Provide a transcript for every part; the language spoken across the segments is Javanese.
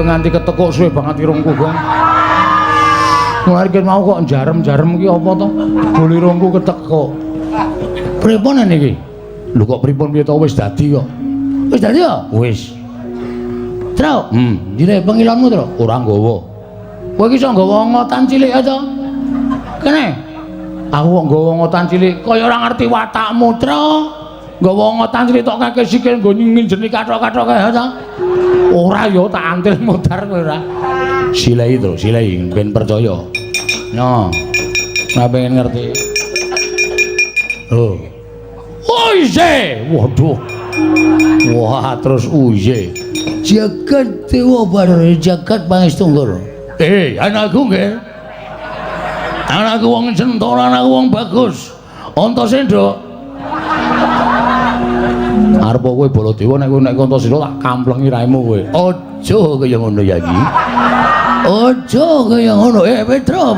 nganti ketekuk suwe banget irungku, Gong. Kemarin mau kok jarem-jarem ki apa to? Boli irungku ketekuk. Pripun niki? Lho kok pripun piye to wis dadi kok. Wis dadi ya? Wis. Tro, jine pengilonmu, Tro? Ora nggawa. Kowe iki iso nggawa ngotan cilik aja. Kene. Aku kok nggawa ngotan cilik kaya ora ngerti watakmu, Tro. Nggawa ngotan cilik tok kakek sikil nggo nginjeni kathok-kathok kae ta. Ora ya tak antil modar kowe ora. Silai, Tro, silai ben percaya. No. Ora pengen ngerti. Oh. Uye, waduh. Wah, terus uye. Jagat dewa baru jagat pangestu nggur. Anakku nggih. Anakku wong cendol, anakku wong bagus. Antasena. Arep kowe Baladewa nek Antasena tak kamplengi raimu kowe. Aja kaya ngono ya iki. Aja kaya ngono. Petro.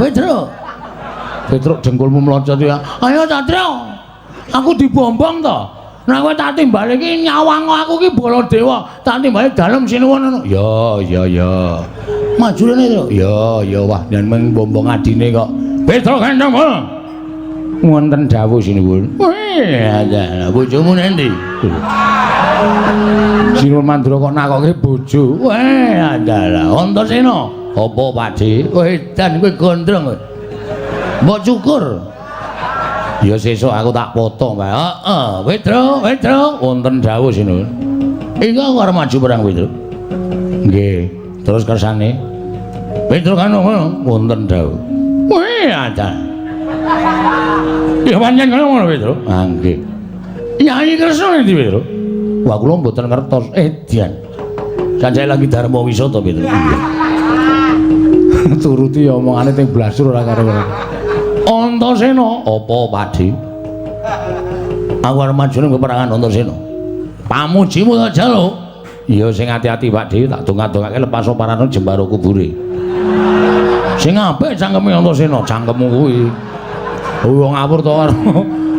Petro jengkulmu mlocot ya. Ayo Satrio. Aku dibombong to. Nek kowe tak timbali iki nyawang aku iki Baladewa, tak timbali dalem sinuwun ngono. Ya. Maju rene, Tru. Ya, wah yen mung bombong adine kok. Petro Gandeng. Wonten dawuh sinuwun. Ada bojomu nendi? Sinuwun Mandura kok nakoke bojo. Adalah Antasena. Apa Pakde? Kowe edan kowe gondrong kowe. Mbok cukur. Ya sesuk aku tak potong, Pak. Heeh, Petro, wonten dawuh sinuwun. Iki aku arep maju perang Petro. Nggih, terus kersane. Petro kan ngono, wonten dawuh. Ada. Ya pancen ngono Petro. Nggih. Nyai Kresna endi Petro? Wah kula mboten ngertos. Edian. Sanjay lagi Dharma Wisata Petro. Turuti omongane teng blasur ora karo-karo. Antasena, apa Pakde? Aku arep maju ning peperangan Antasena. Pamujimu tak jaluk. Ya sing ati-ati Pakde, tak donga-dongake lepas parano jembaro kubure. Sing apik cangkeme Antasena, cangkemmu kuwi. Wong ngawur to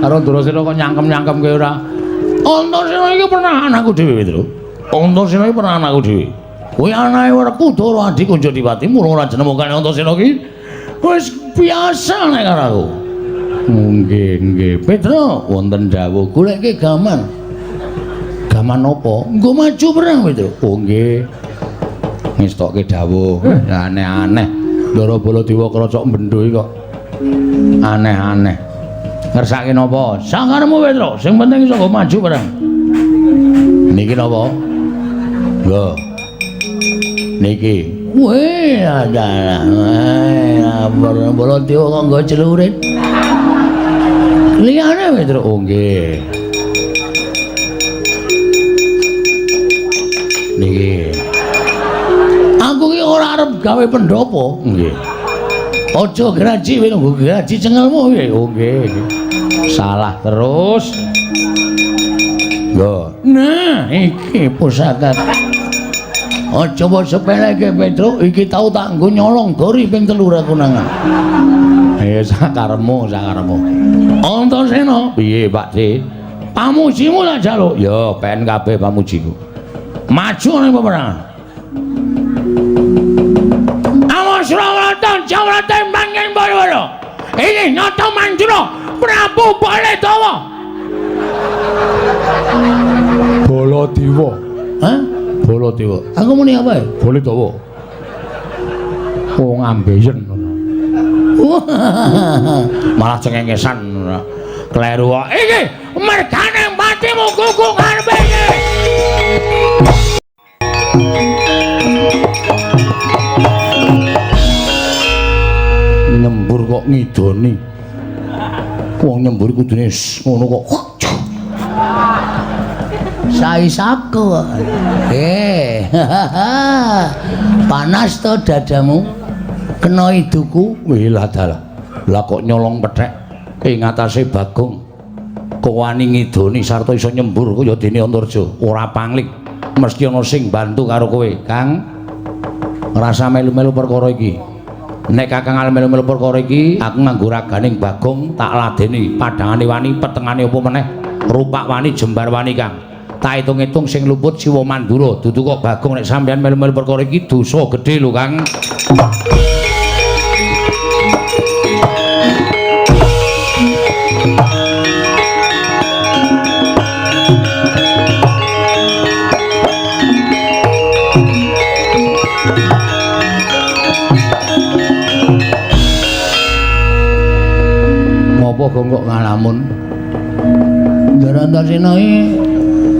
karo Durasena kok nyangkem-nyangkem kowe ora. Antasena iki pernah anakku dhewe, Tru. Antasena iki pernah anakku dhewe. Kuwi anake Werkudara adik Kunjodipati, mula ora jenemokane Antasena iki. Wis biasa nek karo aku. Nggih. Petro, wonten dawuh goleke gaman. Gaman apa? Nggo maju perang, Petro. Oh nggih. Ngestokke dawuh. Aneh-aneh. Ndara Baladewa krocok mbendho iki kok. Aneh-aneh. Ngersake napa? Sakaremu, Petro. Sing penting iso nggo maju perang. Niki napa? Lho. Niki. Weh, ada. Baladewa kok nggo celurit. Liyane Petro. Oh nggih. Niki. Aku ki ora arep gawe pendopo. Nggih. Aja graji kowe nggo graji cengelmu piye? Oh nggih. Salah terus. Lho. Nah, iki pusaka. Aja mbok sepeleke Petro, iki tau tak nggo nyolong gori ping 3 aku nangan. Ya sakaremu. Antasena, piye Pakde? Pamujimu tak jaluk. Ya, pen kabeh pamujiku. Maju ning peperangan. Awas rawatan jawara tembang ing Baladewa. Ini nata Mandura Prabu Baladewa. Baladewa. Hah? Baladewa. Aku muni apa? Baladewa. Wong ambeien. Malah cengengesan. Kleru kok. Iki mergane patimu gugung arepe iki. Nyembur kok ngidoni. Wong nyembur kudune ngono kok. Saisaku. Panas to dadamu? Kena iduku. Wih lah dalah. Lah kok nyolong pethek ing atase Bagong. Kok wani ngidoni sarta iso nyembur kaya dene Antarja. Ora pangling. Mesti ana sing bantu karo kowe, Kang. Ngrasa melu-melu perkara iki. Nek Kakang melu-melu perkara iki, aku nganggo raganing Bagong tak ladeni padhangane wani, petengane apa meneh, rupak wani, jembar wani, Kang. tak hitung-hitung sing luput Siwa Mandura dudu kok Bagong nek sampean melu-melu perkara iki dosa gedhe lho Kang. Ngopo Gong kok ngalamun? Darantasena iki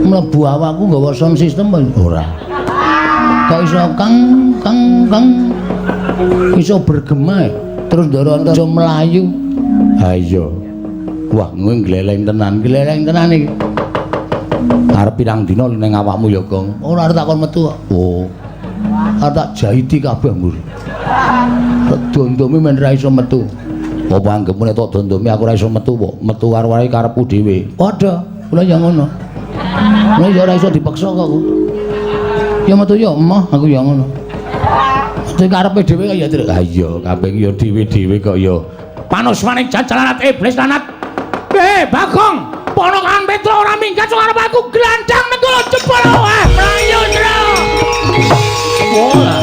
mlebu awakku nggawa sound system ora. Kok iso kang iso bergema terus Darantasena melayu. Ha iya. Wah, kuwi gleleng tenan iki. Arep pirang dina ning awakmu ya, Gong? Ora arep takon metu kok. Oh. Arep tak jahiti kabeh mburi. Dondome men ra iso metu. Apa anggepmu nek tok dondome aku ora iso metu kok. Metu karo wae karepku dhewe. Padha, kula ya ngono. Nek ora iso dipaksa kok. Ya metu ya emoh aku ya ngono. Sing karepe dhewe kaya ya. Ha iya, kabeh iki ya dhewe-dhewe kok ya. Panusmaning jajalanat iblis lanat. Bagong, ponokan Petro ora minggat sing arep aku glandang negara jebol. Wah, mlayu jero. Bola.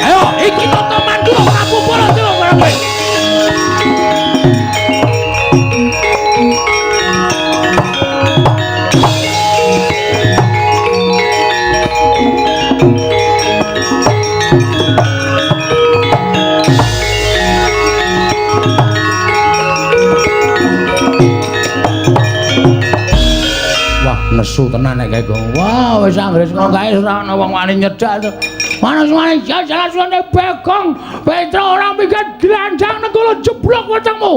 Ayo, iki toto mandu aku bola jero kowe. Nesu tenan nek kae Gong. Wah, wis anggres ngono kae ora ana wong wani nyedak to. Manus-manus jalan-jalane Bagong. Petro ora minggat glandang negara jeblok wetengmu.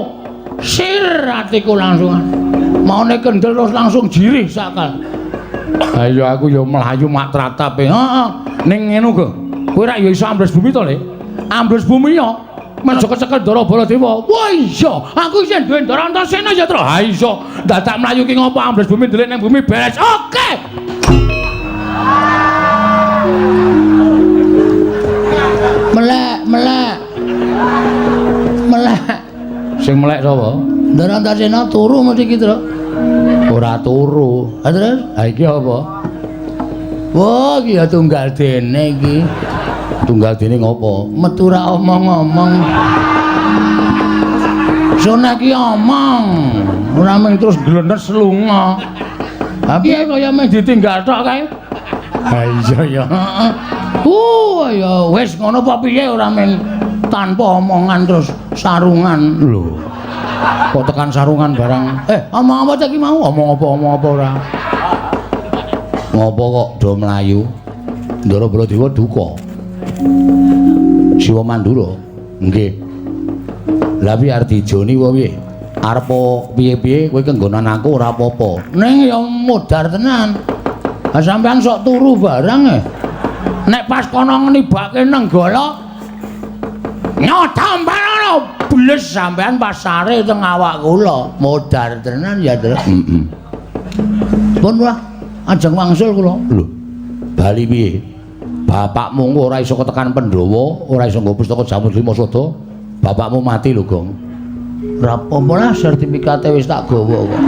Sir atiku langsungan. Maune kendel terus langsung jirih sakal. Ayo aku ya mlayu mak tratape. Heeh. Ning ngono kok. Kowe ra ya iso ambles bumi to, Le? Ambles bumi ya. Men cekel Ndara Baladewa. Wah iya, aku isih duwe Darantasena ya, Tru. Ha iso. Dadak mlayu ki ngopo ambles bumi ndelik nang bumi beres. Oke. Melek. Sing melek sapa? Darantasena turu mesti ki, Tru. Ora turu. Ha terus? Ha iki apa? Wah, iki ya tunggal dene iki. Tunggal dene ngopo? Metu ra omong-omong. Sone iki omong. Ora mung terus glenes lunga. Ha piye kaya meh ditinggal tok kae? Ha iya ya. Heeh. Ya wis ngono apa piye ora mung tanpa omongan terus sarungan. Lho. Kok tekan sarungan barang. Omong apa cek iki mau? Omong apa ora? Ngopo kok do mlayu? Ndara Baladewa duka. Siwa Mandura nggih. Lah piye arep dijoni wae piye? Arep piye-piye kowe kenggonan aku ora apa-apa. Ning ya modar tenan. Lah sampean sok turu barang nek pas kono nibake nenggala nyotampan bles sampean pas sare teng awak kula. Modar tenan ya, Tru. Heeh. Pun wae ajeng wangsul kula. Lho. Bali piye? Bapakmu ora iso ketekan Pandhawa, ora iso nggo pustaka Jamur Lima Sada. Bapakmu mati lho, Gong. Ora apa-apa lah sertifikate wis tak gawa kok.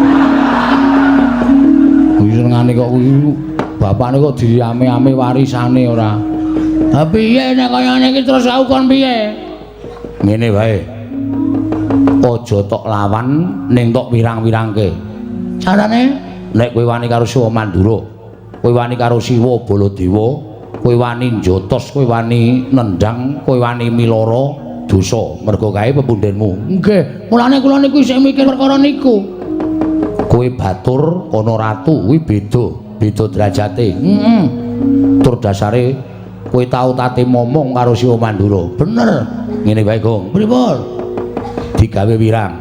Wis senengane kok kuwi bapakne kok diame-ame warisane ora. Ha piye nek kaya ngene iki terus aku kon piye? Ngene wae. Aja tok lawan ning tok wirang-wirangke. Carane nek kowe wani karo Siwa Mandura, kowe wani karo Siwa Baladewa, kowe wani njotos, kowe wani nendang, kowe wani milara dosa mergo kae pepundhenmu. Nggih, mulane kula niku isih mikir perkara niku. Kowe batur ana ratu kuwi beda derajate. Heeh. Tur dasare kowe tau tate momong karo Siwa Mandura. Bener. Ngene wae, Gong. Pripun? Digawe wirang.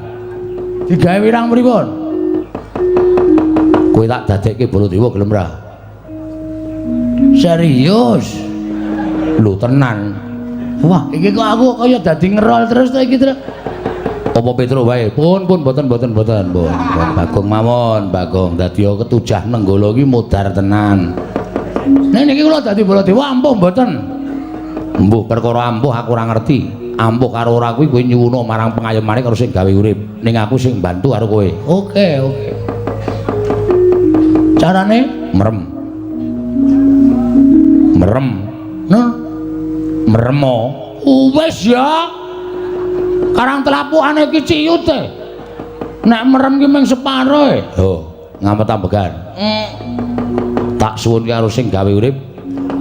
Digawe wirang pripun? Kowe tak dadekke Baladewa gelem ra? Serius? Lho tenan. Wah, iki kok aku kaya dadi ngerol terus ta iki, Tru. Apa Petro wae? Pun mboten. Bagong mawon, Bagong. Dadi ketujah nenggala iki modar tenan. Nek niki kula dadi Baladewa ampuh mboten? Mbuh perkara ampuh aku ora ngerti. Ampuh karo ora kuwi kowe nyuwuna marang pengayomane karo sing gawe urip. Ning aku sing bantu karo kowe. Oke. Carane merem. Merem. Nah. Meremo. Wis ya. Karang telapukane iki ciyute. Nek merem ki mung separo e. Oh, ngamet ambegan. Tak suwun karo sing gawe urip,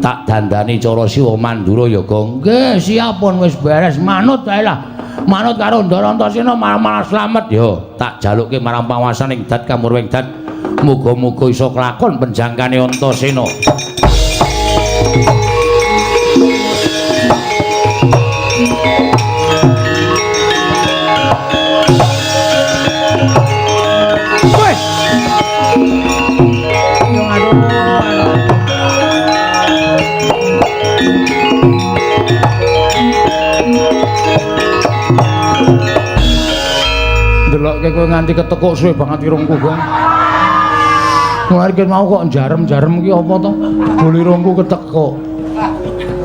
tak dandani cara Siwa Mandura ya, Gong. Nggih, siap pun wis beres. Manut wae lah. Manut karo Ndara Antasena malah slamet ya. Tak jalukke marang panguwasaning Dat Kamurweng Dat. Muga-muga iso kelakon penjangkane Antasena. Delokke kowe nganti ketekuk suwe banget irungku, Gong. Mulai ket mau kok jarem-jarem ki apa to? Boli irungku ketekuk.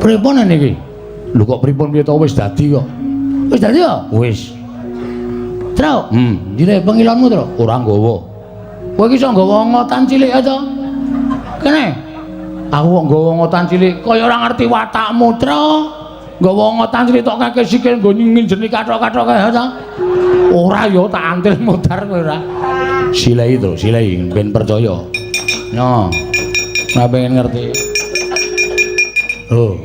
Pripun niki? Lho kok pripun piye to wis dadi kok. Wis dadi ya? Wis. Tro, dire pengilonmu tro, ora nggawa. Kowe iki iso nggawa ngotan cilik aja. Kene. Aku kok nggawa ngotan cilik kaya ora ngerti watakmu, Tro. Nggawa ngotan cilik tok kakek sikil nggo nginjeni kathok-kathok kae ta. Ora ya tak antil modar kowe ora. Silai to, silai ben percaya. No. Ora pengen ngerti. Oh.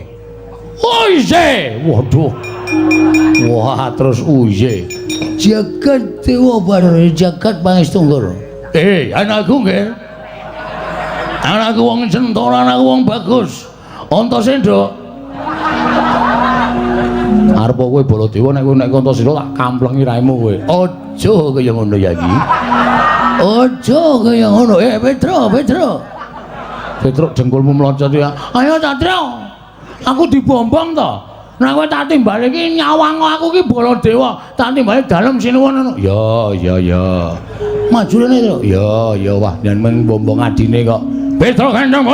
Oise, waduh. Wah, terus uye. Jagat Dewa Bathara, jagat Pangestunggur. Anakku nggih. Anakku wong Centara, anakku wong bagus. Antasena. Arep kowe Baladewa nek kowe nek Antasena tak kamplengi raimu kowe. Aja kaya ngono ya iki. Aja kaya ngono. Petro, Petro. Petro jengkulmu mlocot ya. Ayo Satrio. Aku dibombong to. Nek kowe tak timbali iki nyawang aku iki Baladewa, tak timbali dalem sinuwun ngono. Ya. Maju rene to. Ya, wah yen mung bombong adine kok. Petro Gandeng.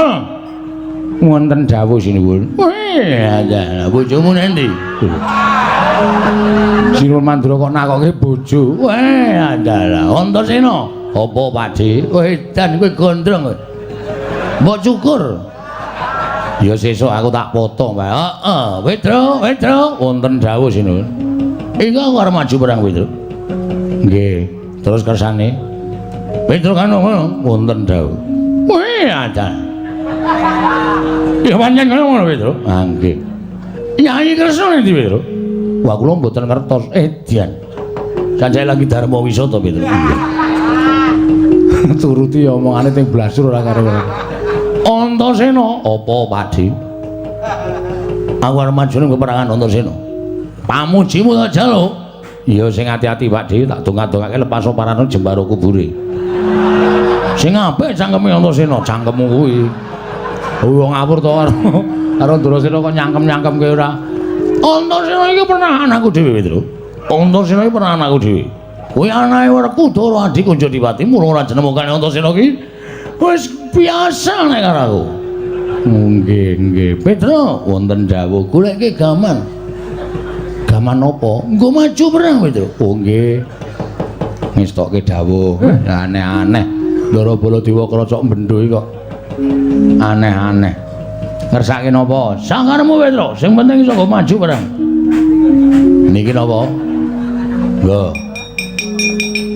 Wonten dawuh sinuwun. Ada bojomu nendi? Sinuwun Mandura kok nakoke bojo. Adalah Antasena. Apa Pakde? Edan kowe gondrong. Mbok cukur. Ya sesuk aku tak potong wae. Heeh, Petro, wonten dawuh sinuwun. Iki aku arep maju perang Petro. Nggih, terus kersane. Petro kan wonten dawuh. Ada. Ya pancen ngono Petro. Ah nggih. Nyai Kresna endi Petro? Wah kula mboten ngertos. Edian. Sanjay lagi Dharma Wisata Petro. Turuti omongane teng blasur ora karo-karo. Antasena, apa Pakde? Aku arep maju ning peperangan Antasena. Pamujimu tak jaluk. Ya sing ati-ati Pakde, tak donga-dongake lepas parane jembaro kubure. Sing apik cangkeme Antasena, cangkemmu kuwi. Wong ngawur to karo Antasena kok nyangkem-nyangkem kowe ora. Antasena iki pernah anakku dhewe, Petro. Antasena iki pernah anakku dhewe. Kuwi anake Werkudara adik Kunjodipati, mula ora jenemokane Antasena iki. Wis biasa nek karo aku. Nggih. Petro, wonten dawuh goleke gaman. Gaman apa? Nggo maju perang, Petro. Oh nggih. Ngestokke dawuh. Aneh-aneh. Ndara Baladewa kracok mbendho iki kok. Aneh-aneh. Ngersake napa? Sakaremu Petro, sing penting iso nggo maju perang. Niki napa? Nggo.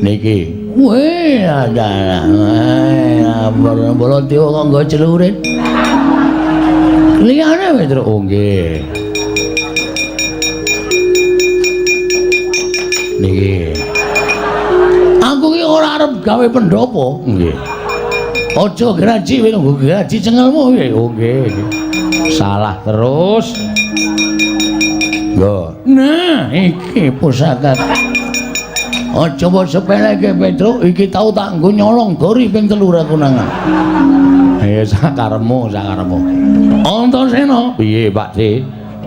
Niki. Weh, ada. Baladewa kok nggo celurit. Liyane Petro. Oh nggih. Niki. Aku ki ora arep gawe pendopo. Nggih. Aja graji kowe nggo graji cengelmu kowe. Oh nggih. Salah terus. Nggo. Nah, iki pusaka. Aja mbok sepeleke Petro, iki tau tak nggo nyolong gori ping 3 aku nangan. Sakaremu. Antasena, piye Pakde?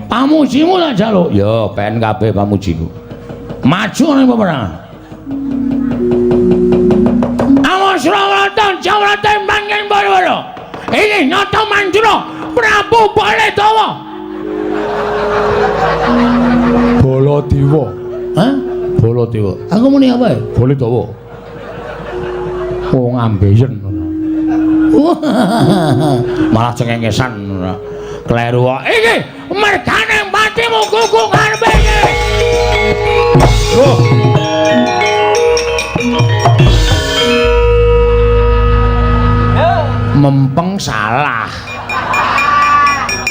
Pamujimu tak jaluk. Ya, pen kabeh pamujiku. Maju ning peperangan. Awas Rawatan, Jawrata manggen Bathara. Ini nyata Mandura, Prabu Baladewa. Baladewa. Hah? Baladewa. Aku muni apa ya? Baladewa. Wong ambeien. Malah cengengesan kleru kok. Iki mergane matimu kuku ngarepe iki. Mempeng salah.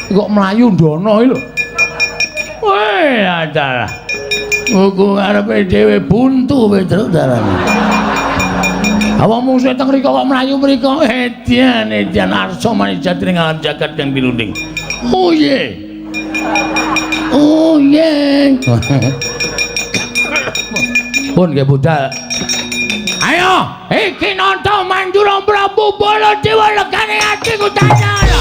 Kok mlayu ndono iki lho. Weh, adalah. Kuku ngarepe dhewe buntu wis terus dalane. Awak musuh teng mriko kok mlayu mriko edian arsa manijat ning alam jagat kang pinunding. Oh ye. Oh ye. Pun nggih budal. Ayo, iki nonton Mandura Prabu Baladewa legane atiku tanyana.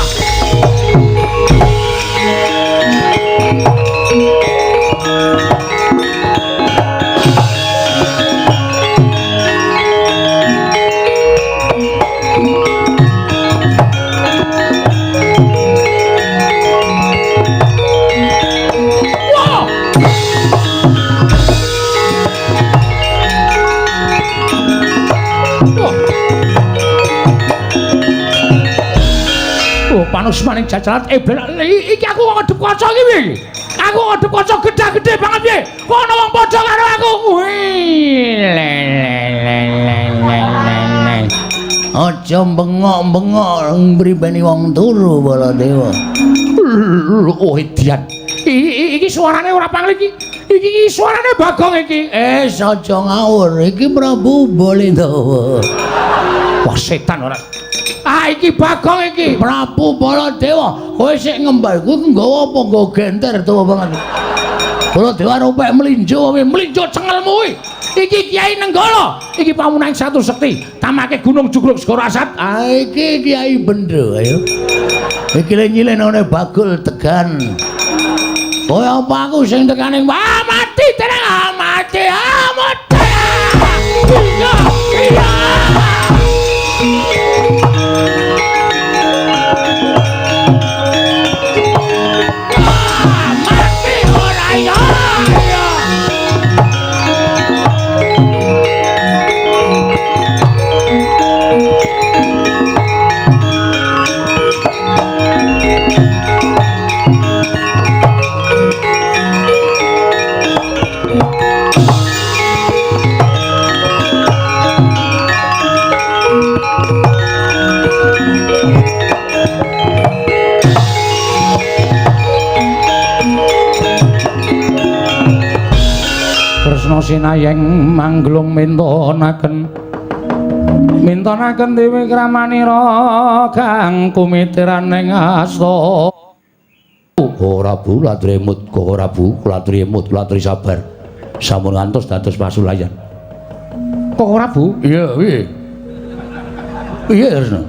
Panus maning jajaran iki aku kok ngedep kaca iki piye? Aku ngedep kaca gedhe-gedhe banget piye? Kok ana wong padha karo aku? Aja bengok-bengok mripeni wong turu Baladewa. Oh edian. Iki suarane ora pangling iki. Iki suarane Bagong iki. Aja ngawur, iki Prabu Baladewa. Wah setan ora. Ah iki Bagong iki, Prabu Baladewa. Kowe sik ngembal kuwi nggawa apa nggawa genter tuwa banget. Baladewa rupek mlinjo cengelmu kuwi. Iki Kiai Nenggala, iki pamunaing Satu Sekti, tamake Gunung Jugruk Segara Asat. Ah iki Kiai Bendho ayo. Iki le nyilenane Bagul Tegan. Kowe apa aku sing tekaning mati tenang mati mati. Iya iya. Sinayeng manglung mintonaken dewi kramanira kang kumitiran ing asta. Ora Bu ladremut kok ora Bu ladremut ladri sabar sampun ngantos dados pasulayan. Kok ora Bu? Iya piye? Piye Kresna?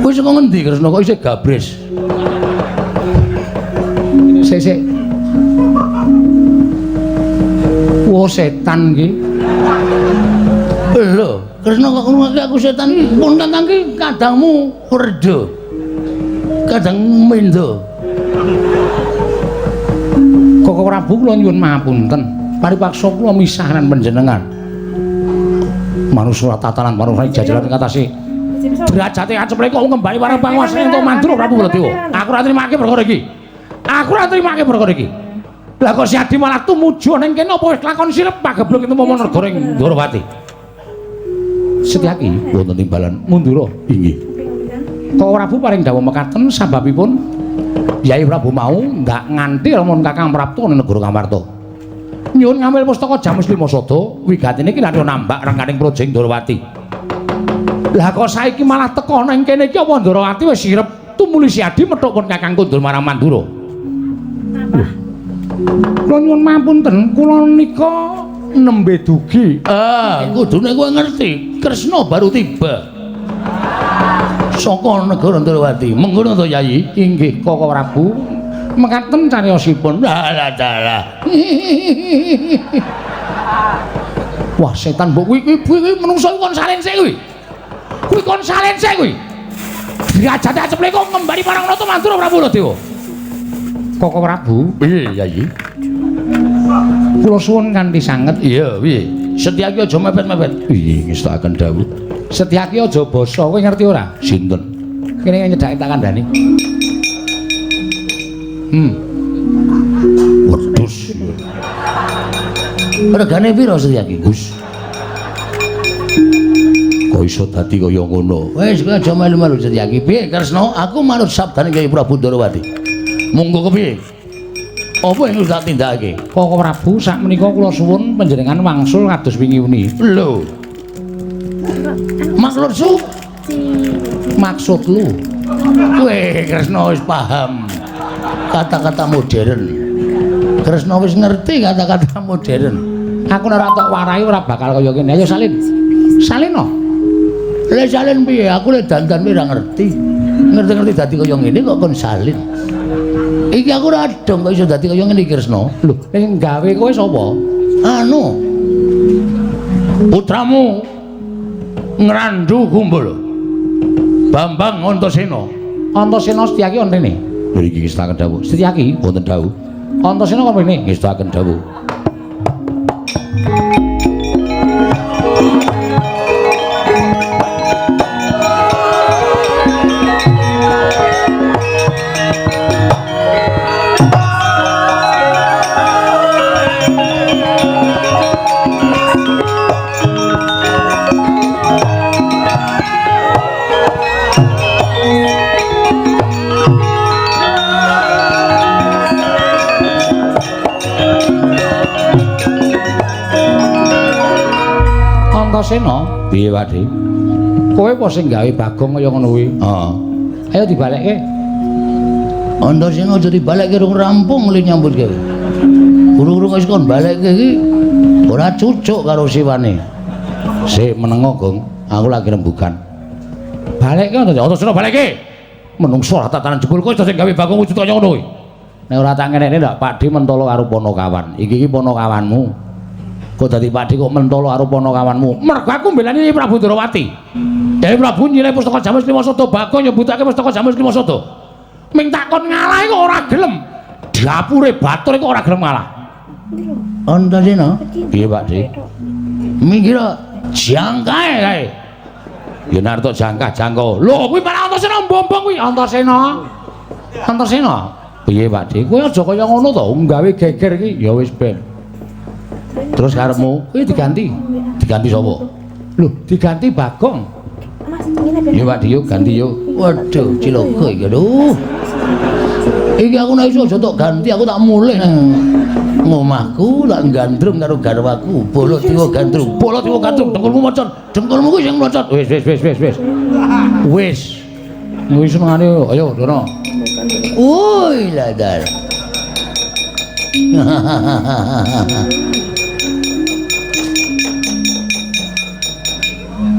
Wis kok ngendi Kresna kok isih gabres? Sik oh setan iki. Lho, Kresna kok ngomongke aku setan pun Kakang ki kadangmu werda. Kadang mendo. Kok Prabu kula nyuwun mapunten. Paripaksa kula misahan panjenengan. Manusura tatanan manusura jajaran ngatasi. Derajate aceple kok ngembali marang panguwasane ento Mandura Prabu Baladewa. Aku ora trimake perkara iki. Aku ora trimake perkara iki. Lah kok si Adi malah tumuju ning kene apa wis lakon sirep pageblok itu momon goreng Ndrawati. Setyaki wonten timbalan Mandura inggih. Kok Prabu paring dawuh mekaten sababipun Yai Prabu mau ndak nganti lamun Kakang Prapto ning negara Kamarta. Nyuwun ngambil pustaka Jamus Lima Sada wigatine iki lha nambak rengganing projeng Ndrawati. Lah kok saiki malah teka ning kene iki apa Ndrawati wis sirep tumuli si Adi methuk pun Kakang kundur marang Mandura. Kula nyuwun mapunten, kula nika nembe dugi. Kudune kowe ngerti, Kresna baru tiba saka negara Ndrawati. Mengkono to Yayi? Inggih, Koko Prabu. Mekaten cariyosipun. Dalah. Wah, setan mbok kuwi menungso kon salin sik kuwi. Kuwi kon salin sik kuwi. Derajate aceple kok ngembari parang nata Mandura Prabu Baladewa. Koko Prabu, piye Yayi? Kula suwun kanthi sanget. Iya, piye? Setyaki aja mepet-mepet. Iya, ngestakaken dawuh. Setyaki aja basa, kowe ngerti ora? Sinten? Kene nyedhaki tak kandhani. Wedhus. Regane piro Setyaki, Gus? Kok iso dadi kaya ngono? Wis kowe aja melu-melu Setyaki. Piye Kresna? Aku manut sabdane Kyai Prabu Ndarawati. Monggo kepiye? Apa yang harus tak tindakake? Kok Prabu sakmenika kula suwun panjenengan wangsul kados wingi-wingi. Lho. Maksudku maksud lu kowe Kresna wis paham kata-kata modern. Kresna wis ngerti kata-kata modern. Aku nek ora tok warai ora bakal kaya kene. Ayo salin. Salino. Lah salin piye? Aku lek dandan ora ngerti. Ngerti-ngerti dadi kaya ngene kok kon salin. Iki aku ora dong kok iso dadi kaya ngene iki Kresna. Lho, sing gawe kowe sapa? Anu. Putramu Ngrandu Kumbul. Bambang Antasena. Antasena Setyaki wonten rene. Lho iki ngestaken dawuh. Setyaki wonten dawuh. Antasena kok rene ngestaken dawuh. Antasena, piye Pakde? Kowe apa sing gawe Bagong kaya ngono kuwi? Heeh. Ayo dibalekke. Antasena aja dibalekke rung rampung li nyambut kowe. Urung-urung wis kon balekke iki ora cucuk karo siwane. Sik menengo, Gong. Aku lagi rembugan. Balekke Antasena balekke. Menungso ora tatanan jebul kowe sing gawe Bagong wujud kaya ngono kuwi. Nek ora tak ngene ndak Pakde mentolo karo Panakawan. Iki Panakawanmu. Kok dadi Pakde kok mentolo karo Panakawanmu? Mergo aku mbelani Prabu Ndarawati. Dewe Prabu nyilih pustaka Jamus Klimasada, Bagong nyebutake pustaka Jamus Klimasada. Ming takon ngalah kok ora gelem. Dapure batur kok ora gelem ngalah. Antasena, piye Pakde? Minggir jangkae kae. Ya narto jangkah jangka. Lho kuwi para Antasena mbombong kuwi Antasena. Antasena, piye Pakde? Kowe aja kaya ngono to, nggawe geger iki. Ya wis ben. Terus karepmu kuwi diganti. Diganti sapa? Lho, diganti Bagong. Yo Pakde yo ganti yo. Waduh, cilaka iki lho. Iki aku nek iso aja tok ganti, aku tak mulih nang ngomahku tak gandrung karo garwaku. Bolo tiwa gandrung, bolo tiwa gandrung, dengkulmu mocot. Dengkulmu kuwi sing mocot. Wis. Wis. Wis senengane ayo Dono. Woi ladar.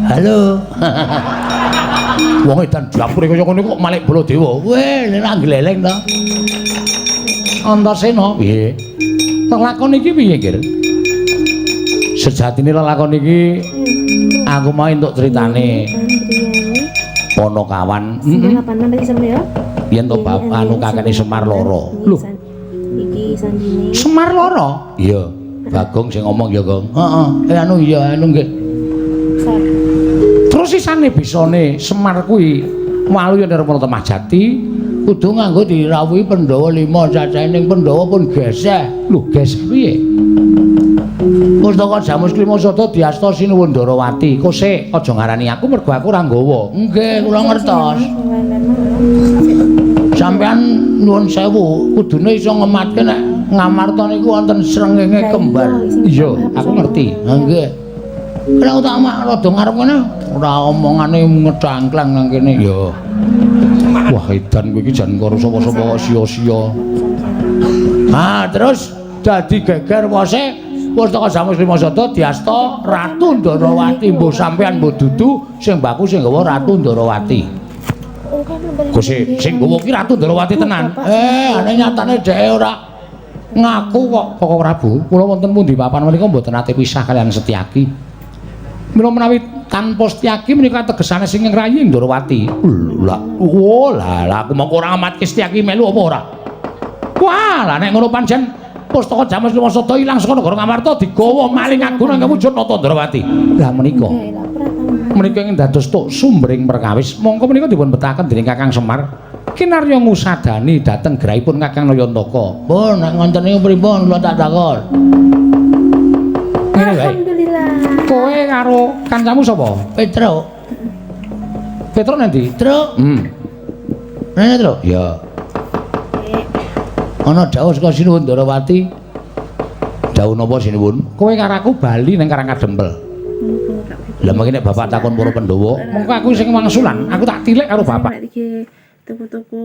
Halo. Wong edan dapure kaya ngene kok Malik Baladewa. Weh, nek gleleng to. Antasena piye? Lelakon iki piye, Kir? Sejatine lelakon iki aku mau entuk critane Panakawan. Heeh. Yen to bab anu kakene Semar loro. Lho. Iki sandine. Semar loro? Iya. Bagong sing ngomong ya, Gong. Heeh. Anu iya anu nggih. Terus sisane bisane Semar kuwi walu yen arep ana Majati kudu nganggo dirawuhi Pandhawa 5 cacahe ning Pandhawa pun geseh. Lho, geseh piye? Pustaka Jamus Klimasada diasta Sinuwun Ndarawati. Kok sik aja ngarani aku mergo aku ora nggawa. Nggih, kula ngertos. Sampeyan nuwun sewu, kudune iso ngematke nek Ngamarta niku wonten srengenge kembar. Iya, aku ngerti. Ha nggih. Ora tak mak rada ngarep kene, ora omongane ngecangklang nang kene ya. Wah, edan kowe iki jan karo sapa-sapa sia-sia. Ah, terus dadi geger wose Pustaka Jamus Klimasada diasta Ratu Ndarawati. Mbuh sampean mbuh dudu sing baku sing gawa Ratu Ndarawati. Gusti, sing gawa ki Ratu Ndarawati tenan. Ane nyatane dhek ora ngaku kok Koko Prabu. Kula wonten pundi papan menika mboten nate pisah kalian Setyaki. Mila menawi tanpa Setyaki menika tegesane sing ngrayi Ndarawati. Lah, aku mongko ora amatke Setyaki melu apa ora? Wah, lah nek ngono pancen Pustaka Jamus Klimasada ilang saka negara Ngamarta digawa maling agung nang wujud Nata Ndarawati. Lah menika. menika ingin dados tuk sumbering perkawis. Mongko menika dipun betahaken dening Kakang Semar. Kinarya ngusadani dhateng grahipun Kakang Nayantaka. Pun nek ngoten niku pripun kula tak takon. Alhamdulillah. Kowe karo kancamu sapa? Petro. Petro nanti? Petro. Nene, Tru? Ya. Ana dawuh saka Sinuwun Ndarawati. Dawuh napa Sinuwun? Kowe karo aku bali ning Karang Kadempel. Lah mengki nek bapak takon para Pandhawa, mengko aku sing wangsulan, aku tak tilek karo bapak. Tuku-tuku